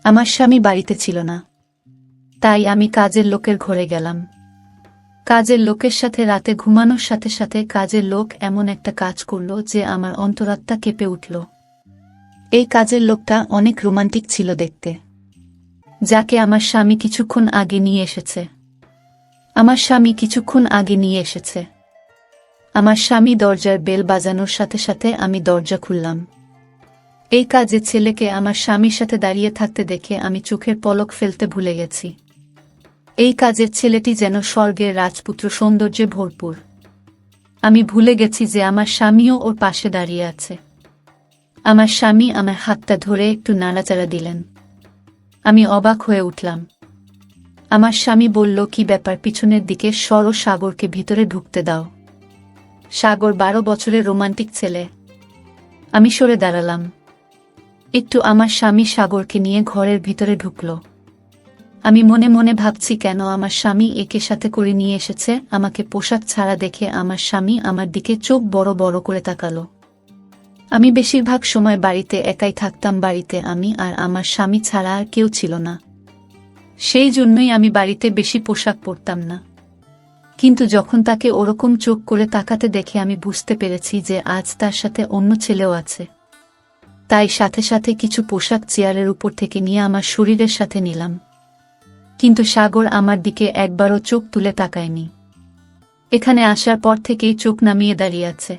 আমার স্বামী বাড়িতে ছিল না, তাই আমি কাজের লোকের ঘরে গেলাম। কাজের লোকের সাথে রাতে ঘুমানোর সাথে সাথে কাজের লোক এমন একটা কাজ করল যে আমার অন্তরাত্মা কেঁপে উঠল। এই কাজের লোকটা অনেক রোমান্টিক ছিল দেখতে, যাকে আমার স্বামী কিছুক্ষণ আগে নিয়ে এসেছে। আমার স্বামী কিছুক্ষণ আগে নিয়ে এসেছে। আমার স্বামী দরজার বেল বাজানোর সাথে সাথে আমি দরজা খুললাম। এই কাজের ছেলেকে আমার স্বামীর সাথে দাঁড়িয়ে থাকতে দেখে আমি চোখের পলক ফেলতে ভুলে গেছি। এই কাজের ছেলেটি যেন স্বর্গের রাজপুত্র সৌন্দর্যে ভরপুর। আমি ভুলে গেছি যে আমার স্বামীও ওর পাশে দাঁড়িয়ে আছে। আমার স্বামী আমার হাতটা ধরে একটু নাড়াচাড়া দিলেন। আমি অবাক হয়ে উঠলাম। আমার স্বামী বলল, কি ব্যাপার, পিছনের দিকে সরো, সাগরকে ভিতরে ঢুকতে দাও। সাগর 12 বছরের রোমান্টিক ছেলে। আমি সরে দাঁড়ালাম। একটু আমার স্বামী সাগরকে নিয়ে ঘরের ভিতরে ঢুকল। আমি মনে মনে ভাবছি, কেন আমার স্বামী একে সাথে করে নিয়ে এসেছে। আমাকে পোশাক ছাড়া দেখে আমার স্বামী আমার দিকে চোখ বড় বড় করে তাকালো। আমি বেশিরভাগ সময় বাড়িতে একাই থাকতাম। বাড়িতে আমি আর আমার স্বামী ছাড়া আর কেউ ছিল না। সেই জন্যই আমি বাড়িতে বেশি পোশাক পরতাম না। কিন্তু যখন তাকে ওরকম চোখ করে তাকাতে দেখে আমি বুঝতে পেরেছি যে আজ তার সাথে অন্য ছেলেও আছে। তাই সাথে সাথে কিছু পোশাক চেয়ারের উপর থেকে নিয়ে আমার শরীরের সাথে নিলাম। কিন্তু সাগর আমার দিকে একবারও চোখ তুলে তাকায়নি। এখানে আসার পর থেকেই চোখ নামিয়ে দাঁড়িয়ে আছে।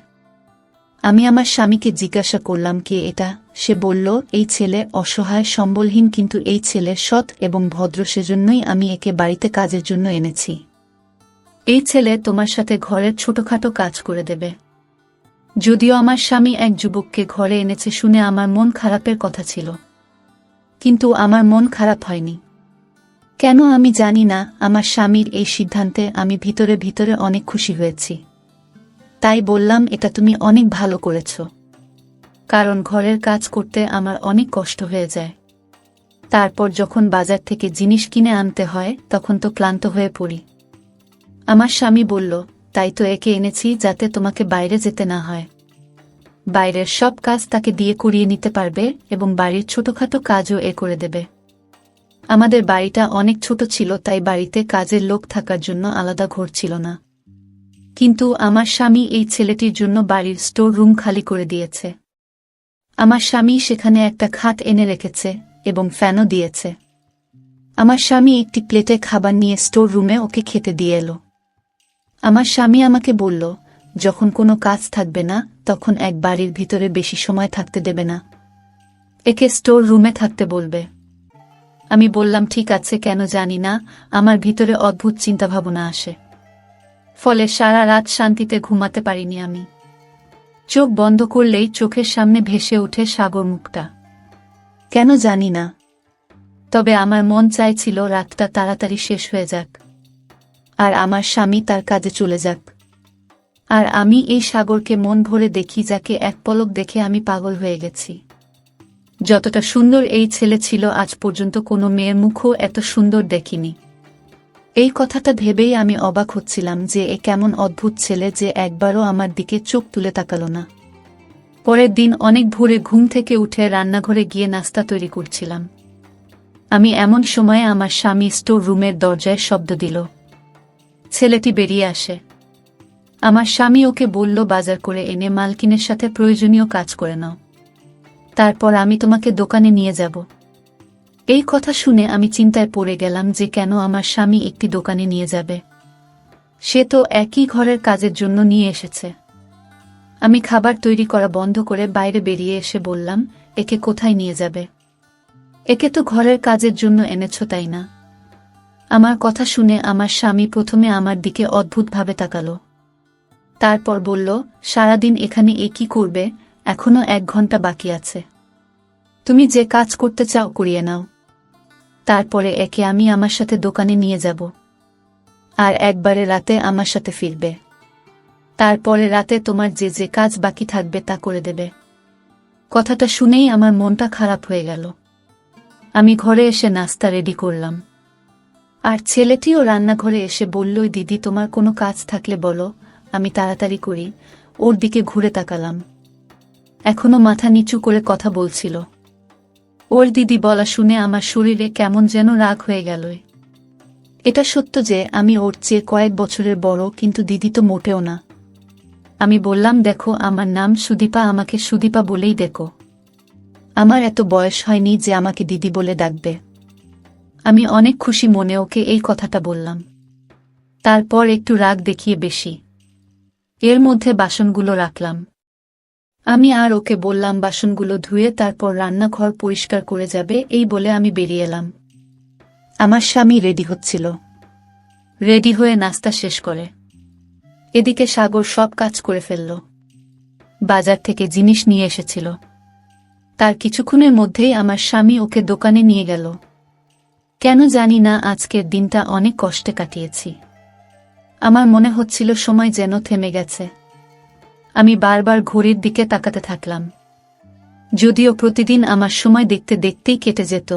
আমি আমার স্বামীকে জিজ্ঞাসা করলাম, কে এটা? সে বলল, এই ছেলে অসহায় সম্বলহীন, কিন্তু এই ছেলে সৎ এবং ভদ্র, সেজন্যই আমি একে বাড়িতে কাজের জন্য এনেছি। এই ছেলে তোমার সাথে ঘরের ছোটখাটো কাজ করে দেবে। যদিও আমার স্বামী এক যুবককে ঘরে এনেছে শুনে আমার মন খারাপের কথা ছিল, কিন্তু আমার মন খারাপ হয়নি। কেন আমি জানি না, আমার স্বামীর এই সিদ্ধান্তে আমি ভিতরে ভিতরে অনেক খুশি হয়েছি। তাই বললাম, এটা তুমি অনেক ভালো করেছ, কারণ ঘরের কাজ করতে আমার অনেক কষ্ট হয়ে যায়। তারপর যখন বাজার থেকে জিনিস কিনে আনতে হয় তখন তো ক্লান্ত হয়ে পড়ি। আমার স্বামী বলল, তাই তো একে এনেছি, যাতে তোমাকে বাইরে যেতে না হয়। বাইরের সব কাজ তাকে দিয়ে করিয়ে নিতে পারবে এবং বাড়ির ছোটখাটো কাজও এ করে দেবে। আমাদের বাড়িটা অনেক ছোট ছিল, তাই বাড়িতে কাজের লোক থাকার জন্য আলাদা ঘর ছিল না। কিন্তু আমার স্বামী এই ছেলেটির জন্য বাড়ির স্টোর রুম খালি করে দিয়েছে। আমার স্বামী সেখানে একটা খাট এনে রেখেছে এবং ফ্যানও দিয়েছে। আমার স্বামী একটি প্লেটে খাবার নিয়ে স্টোর রুমে ওকে খেতে দিয়ে এলো। আমার স্বামী আমাকে বলল, যখন কোনো কাজ থাকবে না তখন এক বাড়ির ভিতরে বেশি সময় থাকতে দেবে না, একে স্টোর রুমে থাকতে বলবে। আমি বললাম, ঠিক আছে। কেন জানি না, আমার ভিতরে অদ্ভুত চিন্তাভাবনা আসে, ফলে সারা রাত শান্তিতে ঘুমাতে পারিনি আমি। চোখ বন্ধ করলেই চোখের সামনে ভেসে ওঠে সাগর মুখটা। কেন জানি না, তবে আমার মন চাইছিল রাতটা তাড়াতাড়ি শেষ হয়ে যাক আর আমার স্বামী তার কাজে চলে যাক, আর আমি এই সাগরকে মন ভরে দেখি, যাকে এক পলক দেখে আমি পাগল হয়ে গেছি। যতটা সুন্দর এই ছেলে ছিল, আজ পর্যন্ত কোনো মেয়ের মুখও এত সুন্দর দেখিনি। এই কথাটা ভেবেই আমি অবাক হচ্ছিলাম যে এ কেমন অদ্ভুত ছেলে যে একবারও আমার দিকে চোখ তুলে তাকালো না। পরের দিন অনেক ভোরে ঘুম থেকে উঠে রান্নাঘরে গিয়ে নাস্তা তৈরি করছিলাম। আমি এমন সময়ে আমার স্বামী স্টোর রুমের দরজায় শব্দ দিল। ছেলেটি বেরিয়ে আসে। আমার স্বামী ওকে বলল, বাজার করে এনে মালকিনের সাথে প্রয়োজনীয় কাজ করে নাও, তারপর আমি তোমাকে দোকানে নিয়ে যাব। এই কথা শুনে আমি চিন্তায় পড়ে গেলাম যে কেন আমার স্বামী একটি দোকানে নিয়ে যাবে। সে তো একই ঘরের কাজের জন্য নিয়ে এসেছে। আমি খাবার তৈরি করা বন্ধ করে বাইরে বেরিয়ে এসে বললাম, একে কোথায় নিয়ে যাবে? একে তো ঘরের কাজের জন্য এনেছ, তাই না? আমার কথা শুনে আমার স্বামী প্রথমে আমার দিকে অদ্ভুতভাবে তাকালো, তারপর বলল, সারাদিন এখানে এ কি করবে? এখনো 1 ঘন্টা বাকি আছে। তুমি যে কাজ করতে চাও করিয়ে নাও, তারপরে একে আমি আমার সাথে দোকানে নিয়ে যাব, আর একবারে রাতে আমার সাথে ফিরবে। তারপরে রাতে তোমার যে যে কাজ বাকি থাকবে তা করে দেবে। কথাটা শুনেই আমার মনটা খারাপ হয়ে গেল। আমি ঘরে এসে নাস্তা রেডি করলাম, আর ছেলেটিও রান্নাঘরে এসে বলল, দিদি, তোমার কোনো কাজ থাকলে বলো, আমি তাড়াতাড়ি করি। ওর দিকে ঘুরে তাকালাম। এখনো মাথা নিচু করে কথা বলছিল। ওর দিদি বলা শুনে আমার শরীরে কেমন যেন রাগ হয়ে গেল। এটা সত্য যে আমি ওর চেয়ে কয়েক বছরের বড়, কিন্তু দিদি তো মোটেও না। আমি বললাম, দেখো, আমার নাম সুদীপা, আমাকে সুদীপা বলেই ডেকো। আমার এত বয়স হয়নি যে আমাকে দিদি বলে ডাকবে। আমি অনেক খুশি মনে ওকে এই কথাটা বললাম। তারপর একটু রাগ দেখিয়ে বেশি এর মধ্যে বাসনগুলো রাখলাম। আমি আর ওকে বললাম বাসনগুলো ধুয়ে তারপর রান্নাঘর পরিষ্কার করে যাবে, এই বলে আমি বেরিয়ে এলাম। আমার স্বামী রেডি হচ্ছিল। রেডি হয়ে নাস্তা শেষ করে এদিকে সাগর সব কাজ করে ফেলল। বাজার থেকে জিনিস নিয়ে এসেছিল। তার কিছুক্ষণের মধ্যেই আমার স্বামী ওকে দোকানে নিয়ে গেল। কেন জানি না আজকের দিনটা অনেক কষ্টে কাটিয়েছি। আমার মনে হচ্ছিল সময় যেন থেমে গেছে। আমি বারবার ঘড়ির দিকে তাকাতে থাকলাম, যদিও প্রতিদিন আমার সময় দেখতে দেখতেই কেটে যেত,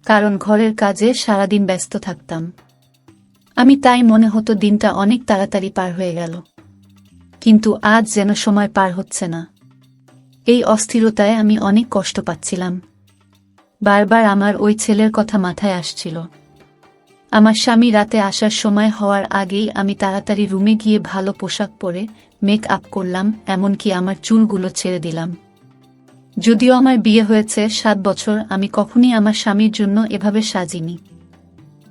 কারণ ঘরের কাজে সারাদিন ব্যস্ত থাকতাম। আমি তাই মনে হতো দিনটা অনেক তাড়াতাড়ি পার হয়ে গেল, কিন্তু আজ যেন সময় পার হচ্ছে না। এই অস্থিরতায় আমি অনেক কষ্ট পাচ্ছিলাম। বারবার আমার ওই ছেলের কথা মাথায় আসছিল। আমার স্বামী রাতে আসার সময় হওয়ার আগেই আমি তাড়াতাড়ি রুমে গিয়ে ভালো পোশাক পরে মেক আপ করলাম, এমনকি আমার চুলগুলো ছেড়ে দিলাম। যদিও আমার বিয়ে হয়েছে 7 বছর, আমি কখনই আমার স্বামীর জন্য এভাবে সাজিনি।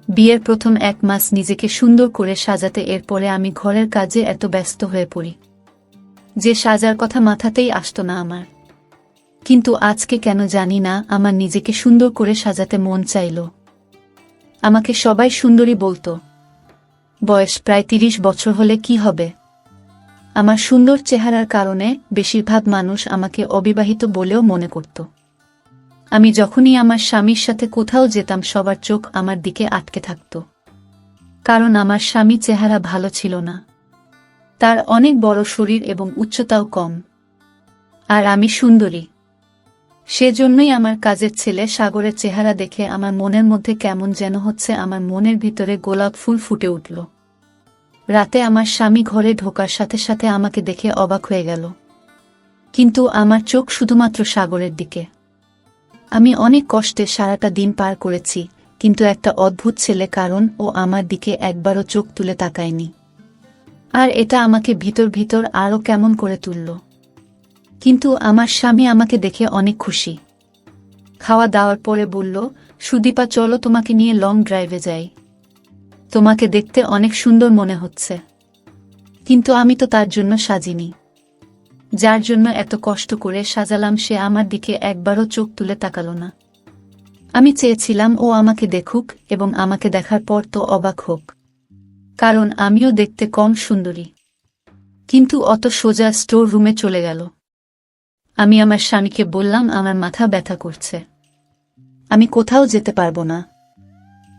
বিয়ের প্রথম 1 মাস নিজেকে সুন্দর করে সাজাতে, এরপরে আমি ঘরের কাজে এত ব্যস্ত হয়ে পড়ি যে সাজার কথা মাথাতেই আসতো না আমার। কিন্তু আজকে কেন জানি না আমার নিজেকে সুন্দর করে সাজাতে মন চাইল। আমাকে সবাই সুন্দরী বলতো। বয়স প্রায় 30 বছর হলে কি হবে? আমার সুন্দর চেহারার কারণে বেশিরভাগ মানুষ আমাকে অবিবাহিত বলেও মনে করত। আমি যখনই আমার স্বামীর সাথে কোথাও যেতাম সবার চোখ আমার দিকে আটকে থাকত, কারণ আমার স্বামী চেহারা ভালো ছিল না। তার অনেক বড় শরীর এবং উচ্চতাও কম, আর আমি সুন্দরী। সেজন্যই আমার কাজের ছেলে সাগরের চেহারা দেখে আমার মনের মধ্যে কেমন যেন হচ্ছে, আমার মনের ভিতরে গোলাপ ফুল ফুটে উঠল। রাতে আমার স্বামী ঘরে ঢোকার সাথে সাথে আমাকে দেখে অবাক হয়ে গেল, কিন্তু আমার চোখ শুধুমাত্র সাগরের দিকে। আমি অনেক কষ্টে সারাটা দিন পার করেছি, কিন্তু একটা অদ্ভুত ছেলে, কারণ ও আমার দিকে একবারও চোখ তুলে তাকায়নি। আর এটা আমাকে ভিতর ভিতর আরও কেমন করে তুলল। কিন্তু আমার স্বামী আমাকে দেখে অনেক খুশি। খাওয়া দাওয়ার পরে বলল, সুদীপা, চলো তোমাকে নিয়ে লং ড্রাইভে যাই। তোমাকে দেখতে অনেক সুন্দর মনে হচ্ছে। কিন্তু আমি তো তার জন্য সাজিনি। যার জন্য এত কষ্ট করে সাজালাম সে আমার দিকে একবারও চোখ তুলে তাকালো না। আমি চেয়েছিলাম ও আমাকে দেখুক এবং আমাকে দেখার পর তো অবাক হোক, কারণ আমিও দেখতে কম সুন্দরী। কিন্তু অত সোজা স্টোর রুমে চলে গেল। আমি আমার স্বামীকে বললাম, আমার মাথা ব্যথা করছে, আমি কোথাও যেতে পারবো না।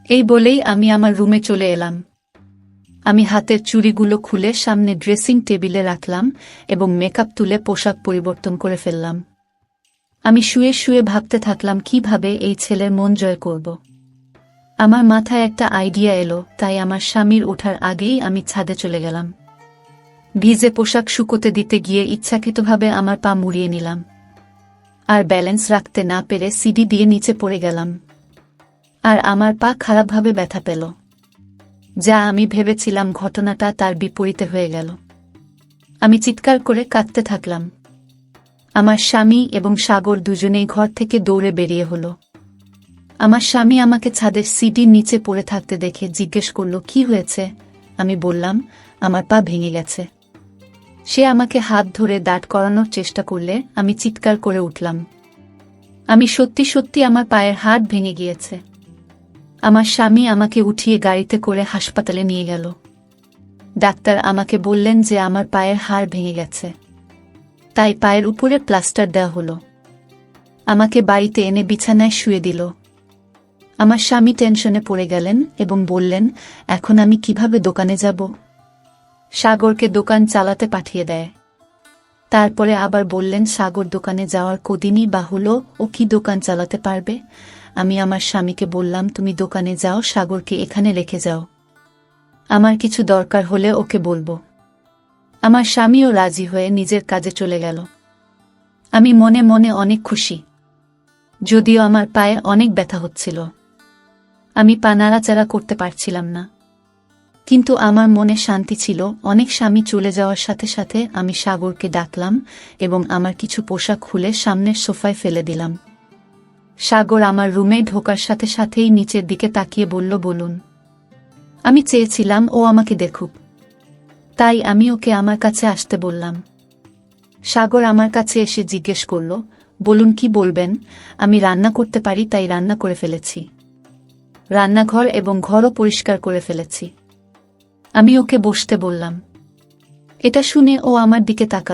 এই বলেই আমি আমার রুমে চলে এলাম। আমি হাতের চুড়িগুলো খুলে সামনে ড্রেসিং টেবিলে রাখলাম এবং মেকআপ তুলে পোশাক পরিবর্তন করে ফেললাম। আমি শুয়ে শুয়ে ভাবতে থাকলাম কিভাবে এই ছেলের মন জয় করব। আমার মাথায় একটা আইডিয়া এলো, তাই আমার স্বামীর ওঠার আগেই আমি ছাদে চলে গেলাম। ভিজে পোশাক শুকোতে দিতে গিয়ে ইচ্ছাকৃতভাবে আমার পা মুড়িয়ে নিলাম, আর ব্যালেন্স রাখতে না পেরে সিঁড়ি দিয়ে নিচে পড়ে গেলাম। আর আমার পা খারাপভাবে ব্যথা পেল। যা আমি ভেবেছিলাম ঘটনাটা তার বিপরীতে হয়ে গেল। আমি চিৎকার করে কাঁদতে থাকলাম। আমার স্বামী এবং সাগর দুজনেই ঘর থেকে দৌড়ে বেরিয়ে হলো। আমার স্বামী আমাকে ছাদের সিঁড়ির নিচে পড়ে থাকতে দেখে জিজ্ঞেস করল, কি হয়েছে? আমি বললাম, আমার পা ভেঙে গেছে। সে আমাকে হাত ধরে দাঁড় করানোর চেষ্টা করলে আমি চিৎকার করে উঠলাম, আমি সত্যি সত্যি আমার পায়ের হাড় ভেঙে গিয়েছে। আমার স্বামী আমাকে উঠিয়ে গাড়িতে করে হাসপাতালে নিয়ে গেল। ডাক্তার আমাকে বললেন যে আমার পায়ের হাড় ভেঙে গেছে, তাই পায়ের উপরে প্লাস্টার দেওয়া হলো। আমাকে বাড়িতে এনে বিছানায় শুয়ে দিল। আমার স্বামী টেনশনে পড়ে গেলেন এবং বললেন, এখন আমি কিভাবে দোকানে যাব? সাগরকে দোকান চালাতে পাঠিয়ে দেয়। তারপরে আবার বললেন, সাগর দোকানে যাওয়ার কদিনই বা হলো, ও কি দোকান চালাতে পারবে? আমি আমার স্বামীকে বললাম, তুমি দোকানে যাও, সাগরকে এখানে রেখে যাও, আমার কিছু দরকার হলে ওকে বলবো। আমার স্বামীও রাজি হয়ে নিজের কাজে চলে গেল। আমি মনে মনে অনেক খুশি। যদিও আমার পায়ে অনেক ব্যথা হচ্ছিল। আমি পা নাড়াচাড়া করতে পারছিলাম না, কিন্তু আমার মনে শান্তি ছিল। অনেক স্বামী চলে যাওয়ার সাথে সাথে আমি সাগরকে ডাকলাম এবং আমার কিছু পোশাক খুলে সামনের সোফায় ফেলে দিলাম। সাগর আমার রুমে ঢোকার সাথে সাথেই নিচের দিকে তাকিয়ে বলল, বলুন। আমি চেয়েছিলাম ও আমাকে দেখুক, তাই আমি ওকে আমার কাছে আসতে বললাম। সাগর আমার কাছে এসে জিজ্ঞেস করল, বলুন কি বলবেন? আমি রান্না করতে পারি, তাই রান্না করে ফেলেছি। রান্নাঘর এবং ঘরও পরিষ্কার করে ফেলেছি। আমি ওকে বসতে বললাম। এটা শুনে ও আমার দিকে তাকাল।